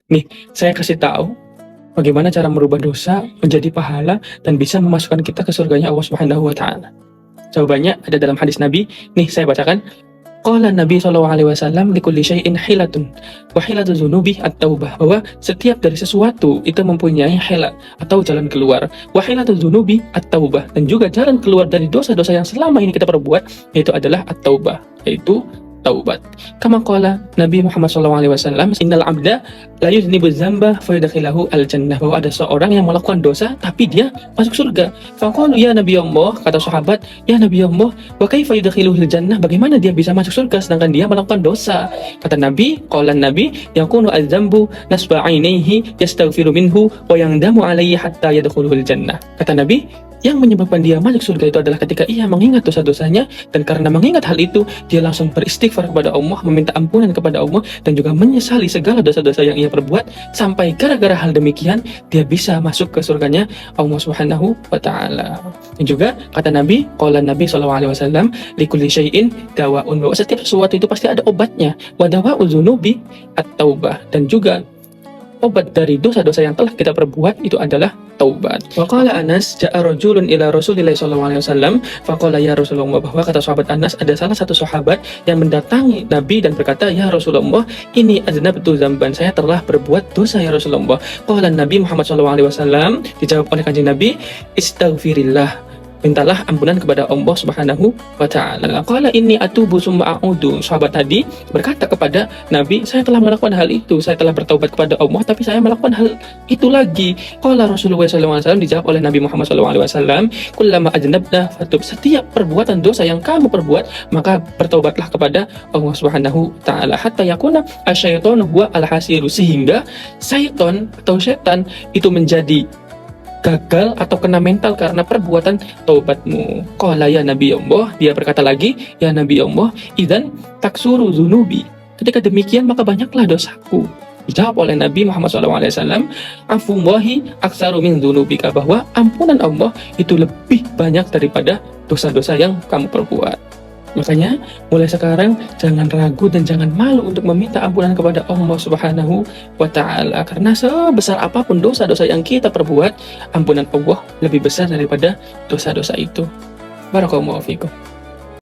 Nih, saya kasih tahu bagaimana cara merubah dosa menjadi pahala dan bisa memasukkan kita ke surganya Allah Subhanahu wa taala. Jawabannya ada dalam hadis Nabi. Nih, saya bacakan. Qala Nabi sallallahu alaihi wasallam likulli syai'in hilatun wa hilatu dzunubi at-taubah, bahwa setiap dari sesuatu itu mempunyai hilat atau jalan keluar. Wa hilatu dzunubi at-taubah, dan juga jalan keluar dari dosa-dosa yang selama ini kita perbuat yaitu adalah at-taubah, yaitu taubat. Kama qala Nabi Muhammad SAW, innal abda la yuznibu dzamba fa yadkhilahu al-jannah, bahwa ada seorang yang melakukan dosa tapi dia masuk surga. Faqalu ya Nabi Allah, kata sahabat, ya Nabi Allah, wa kaifa yudkhiluhu al-jannah, bagaimana dia bisa masuk surga sedangkan dia melakukan dosa? Kata Nabi, qala Nabi, yakunu az-dzambu nasba 'ainaihi yastaghfiru minhu wa yandamu 'alaihi hatta yadkhuluhu al-jannah. Kata Nabi, yang menyebabkan dia masuk surga itu adalah ketika ia mengingat dosa-dosanya, dan karena mengingat hal itu dia langsung beristighfar kepada Allah, meminta ampunan kepada Allah, dan juga menyesali segala dosa-dosa yang ia perbuat, sampai gara-gara hal demikian dia bisa masuk ke surganya Allah Subhanahu wa taala. Dan juga kata Nabi, qala Nabi sallallahu alaihi wasallam, likulli syai'in dawa'un, bahwa setiap sesuatu itu pasti ada obatnya. Wa dawa'u dzunubi at-taubah, dan juga obat dari dosa-dosa yang telah kita perbuat itu adalah taubat. Wa qala Anas, ja'a rajulun ila Rasulillah sallallahu alaihi wasallam faqala ya Rasulullah, bahwa kata sahabat Anas, ada salah satu sahabat yang mendatangi Nabi dan berkata, ya Rasulullah, ini aznabtu dzamban, saya telah berbuat dosa ya Rasulullah. Qala Nabi Muhammad sallallahu alaihi wasallam, dijawab oleh kanjeng Nabi, istaghfirillah, mintalah ampunan kepada Allah Subhanahu wa taala. Qala inni atubu summa a'udu, sahabat tadi berkata kepada Nabi, saya telah melakukan hal itu, saya telah bertaubat kepada Allah tapi saya melakukan hal itu lagi. Qala Rasulullah sallallahu alaihi wasallam, dijawab oleh Nabi Muhammad sallallahu alaihi wasallam, kullama ajnabna fatub, setiap perbuatan dosa yang kamu perbuat maka bertaubatlah kepada Allah Subhanahu wa taala, hatta yakuna asyaitonu huwa al-hasiru, sehingga syaitan atau setan itu menjadi gagal atau kena mental karena perbuatan taubatmu. Qala ya Nabi Allah, dia berkata lagi, ya Nabi Allah, idzan taksuru dzunubi, ketika demikian maka banyaklah dosaku. Dijawab oleh Nabi Muhammad SAW, afullahi aksaru min dzunubika, bahwa ampunan Allah itu lebih banyak daripada dosa-dosa yang kamu perbuat. Makanya mulai sekarang jangan ragu dan jangan malu untuk meminta ampunan kepada Allah Subhanahu wa taala, karena sebesar apapun dosa-dosa yang kita perbuat, ampunan Allah lebih besar daripada dosa-dosa itu. Barakallahu fikum.